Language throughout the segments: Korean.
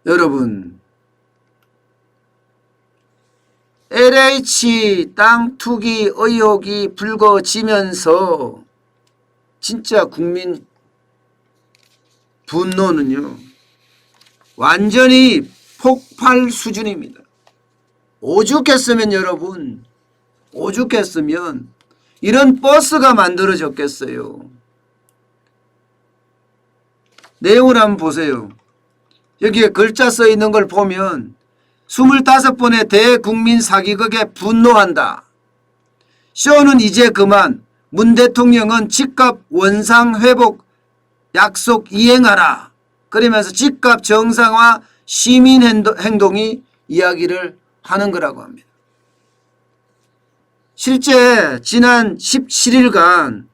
여러분, LH 땅 투기 의혹이 불거지면서 진짜 국민 분노는요, 완전히 폭발 수준입니다. 오죽했으면 여러분, 오죽했으면 이런 버스가 만들어졌겠어요. 내용을 한번 보세요. 여기에 글자 써 있는 걸 보면 25번의 대국민 사기극에 분노한다. 쇼는 이제 그만. 문 대통령은 집값 원상 회복 약속 이행하라. 그러면서 집값 정상화 시민 행동이 이야기를 하는 거라고 합니다. 실제 지난 17일간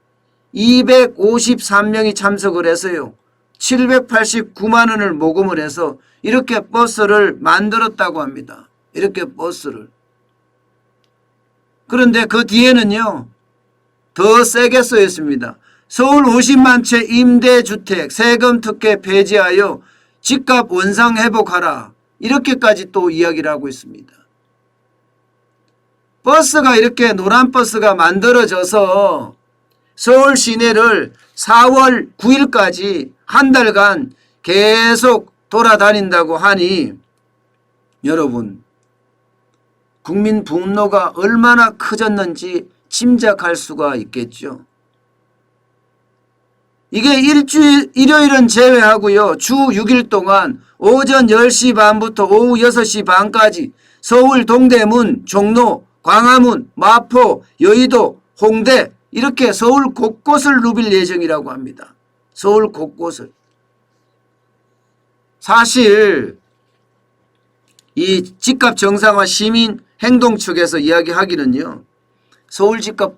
253명이 참석을 해서요, 789만 원을 모금을 해서 이렇게 버스를 만들었다고 합니다. 이렇게 버스를. 그런데 그 뒤에는요, 더 세게 써 있습니다. 서울 50만 채 임대주택 세금 특혜 폐지하여 집값 원상 회복하라. 이렇게까지 또 이야기를 하고 있습니다. 버스가 이렇게 노란 버스가 만들어져서 서울 시내를 4월 9일까지 한 달간 계속 돌아다닌다고 하니 여러분, 국민 분노가 얼마나 커졌는지 짐작할 수가 있겠죠. 이게 일요일은 제외하고요, 주 6일 동안 오전 10시 반부터 오후 6시 반까지 서울 동대문, 종로, 광화문, 마포, 여의도, 홍대 이렇게 서울 곳곳을 누빌 예정이라고 합니다. 서울 곳곳을. 사실 이 집값 정상화 시민 행동 측에서 이야기하기는요, 서울 집값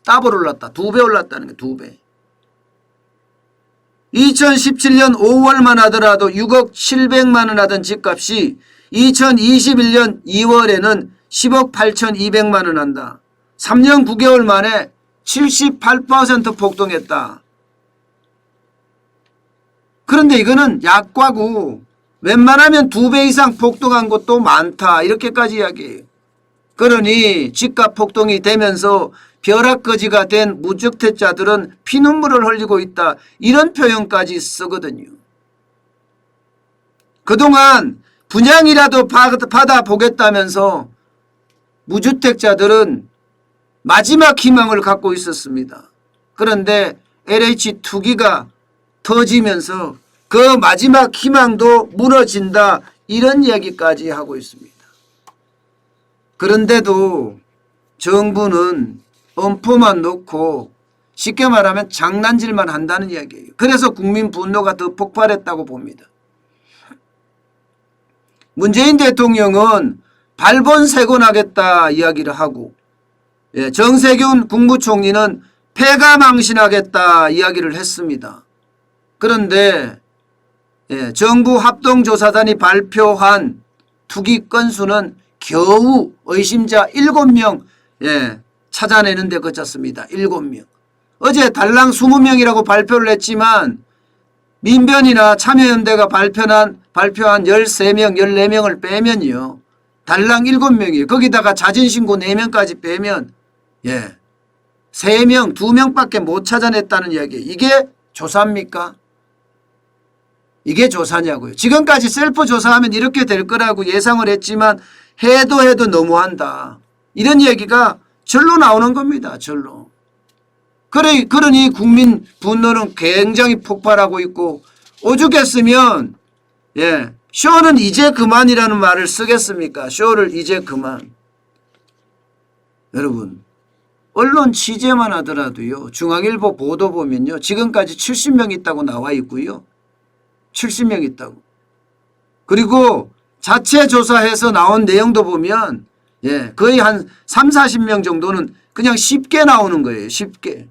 더블 올랐다. 2배 올랐다는 게 2배. 2017년 5월만 하더라도 6억 7백만 원 하던 집값이 2021년 2월에는 10억 8,200만 원 한다. 3년 9개월 만에 78% 폭등했다. 그런데 이거는 약과고 웬만하면 2배 이상 폭등한 것도 많다. 이렇게까지 이야기해요. 그러니 집값 폭등이 되면서 벼락거지가 된 무주택자들은 피눈물을 흘리고 있다. 이런 표현까지 쓰거든요. 그동안 분양이라도 받아보겠다면서 무주택자들은 마지막 희망을 갖고 있었습니다. 그런데 LH 투기가 터지면서 그 마지막 희망도 무너진다. 이런 이야기까지 하고 있습니다. 그런데도 정부는 엄포만 놓고 쉽게 말하면 장난질만 한다는 이야기예요. 그래서 국민 분노가 더 폭발했다고 봅니다. 문재인 대통령은 발본색원하겠다 이야기를 하고, 정세균 국무총리는 폐가망신하겠다 이야기를 했습니다. 그런데 정부 합동조사단이 발표한 투기 건수는 겨우 의심자 7명 찾아내는 데 그쳤습니다. 7명. 어제 달랑 20명이라고 발표를 했지만 민변이나 참여연대가 발표한 13명, 14명을 빼면요, 달랑 7명이에요. 거기다가 자진신고 4명까지 빼면 3명, 2명밖에 못 찾아냈다는 이야기예요. 이게 조사입니까? 이게 조사냐고요. 지금까지 셀프 조사하면 이렇게 될 거라고 예상을 했지만 해도 너무한다. 이런 얘기가 절로 나오는 겁니다. 절로. 그러니 국민 분노는 굉장히 폭발하고 있고, 오죽했으면 쇼는 이제 그만이라는 말을 쓰겠습니까? 쇼를 이제 그만. 여러분, 언론 취재만 하더라도요, 중앙일보 보도 보면요, 지금까지 70명 있다고 나와 있고요. 70명 있다고. 그리고 자체 조사해서 나온 내용도 보면 거의 한 3, 40명 정도는 그냥 쉽게 나오는 거예요. 쉽게.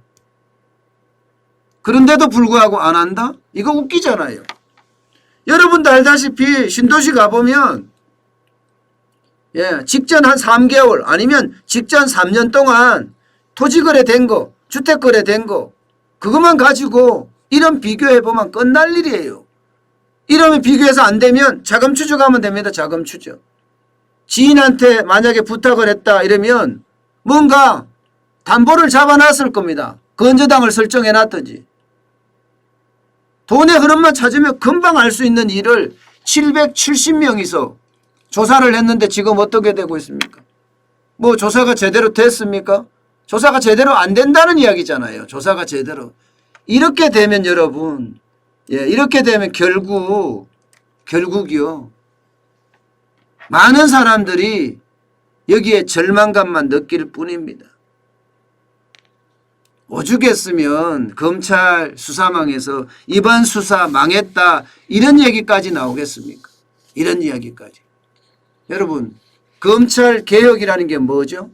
그런데도 불구하고 안 한다? 이거 웃기잖아요. 여러분도 알다시피 신도시 가보면 직전 한 3개월 아니면 직전 3년 동안 토지 거래된 거, 주택 거래된 거 그것만 가지고 이름 비교해보면 끝날 일이에요. 이름이 비교해서 안 되면 자금 추적하면 됩니다. 자금 추적. 지인한테 만약에 부탁을 했다 이러면 뭔가 담보를 잡아놨을 겁니다. 건저당을 설정해놨든지. 돈의 흐름만 찾으면 금방 알 수 있는 일을 770명이서 조사를 했는데 지금 어떻게 되고 있습니까? 뭐 조사가 제대로 됐습니까? 조사가 제대로 안 된다는 이야기잖아요. 조사가 제대로. 이렇게 되면 여러분, 이렇게 되면 결국이요. 많은 사람들이 여기에 절망감만 느낄 뿐입니다. 오죽했으면 검찰 수사망에서 이번 수사 망했다 이런 얘기까지 나오겠습니까? 이런 이야기까지. 여러분, 검찰 개혁이라는 게 뭐죠?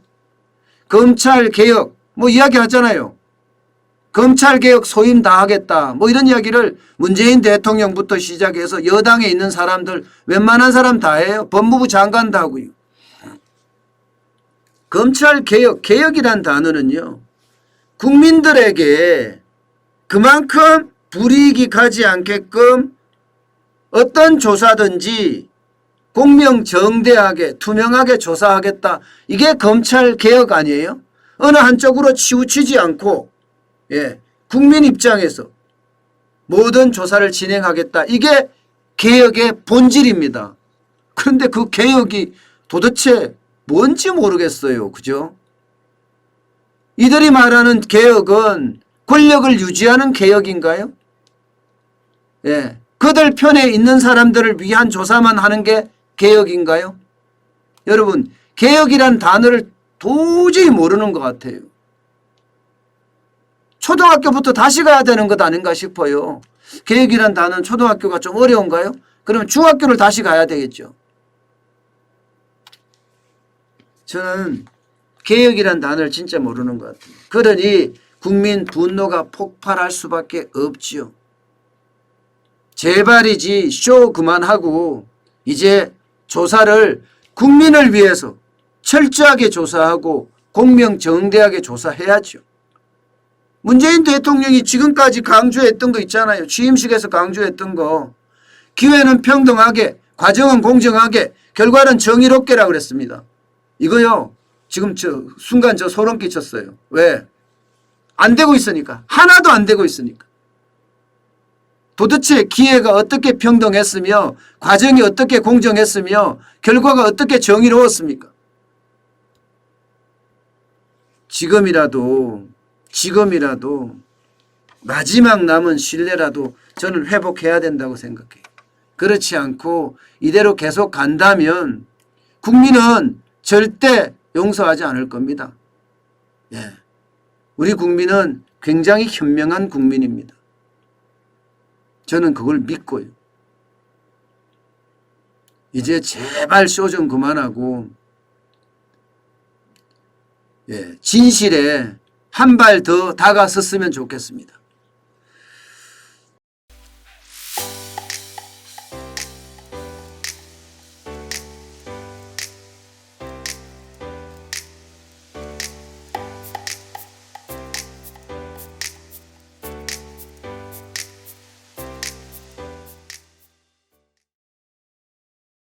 검찰 개혁 뭐 이야기하잖아요. 검찰 개혁 소임 다 하겠다 뭐 이런 이야기를 문재인 대통령부터 시작해서 여당에 있는 사람들 웬만한 사람 다 해요. 법무부 장관도 하고요. 검찰 개혁, 개혁이란 단어는요. 국민들에게 그만큼 불이익이 가지 않게끔 어떤 조사든지 공명정대하게 투명하게 조사하겠다. 이게 검찰 개혁 아니에요? 어느 한쪽으로 치우치지 않고 국민 입장에서 모든 조사를 진행하겠다. 이게 개혁의 본질입니다. 그런데 그 개혁이 도대체 뭔지 모르겠어요. 그죠? 이들이 말하는 개혁은 권력을 유지하는 개혁인가요? 그들 편에 있는 사람들을 위한 조사만 하는 게 개혁인가요? 여러분, 개혁이란 단어를 도저히 모르는 것 같아요. 초등학교부터 다시 가야 되는 것 아닌가 싶어요. 개혁이란 단어는 초등학교가 좀 어려운가요? 그러면 중학교를 다시 가야 되겠죠. 저는 개혁이란 단어를 진짜 모르는 것 같아요. 그러니 국민 분노가 폭발할 수밖에 없지요. 제발이지 쇼 그만하고 이제 조사를 국민을 위해서 철저하게 조사하고 공명정대하게 조사해야죠. 문재인 대통령이 지금까지 강조했던 거 있잖아요. 취임식에서 강조했던 거. 기회는 평등하게, 과정은 공정하게, 결과는 정의롭게라고 그랬습니다. 이거요. 지금 순간 소름 끼쳤어요. 왜? 안 되고 있으니까. 하나도 안 되고 있으니까. 도대체 기회가 어떻게 평등했으며 과정이 어떻게 공정했으며 결과가 어떻게 정의로웠습니까? 지금이라도 마지막 남은 신뢰라도 저는 회복해야 된다고 생각해요. 그렇지 않고 이대로 계속 간다면 국민은 절대 용서하지 않을 겁니다. 우리 국민은 굉장히 현명한 국민입니다. 저는 그걸 믿고요. 이제 제발 쇼 좀 그만하고 진실에 한 발 더 다가섰으면 좋겠습니다.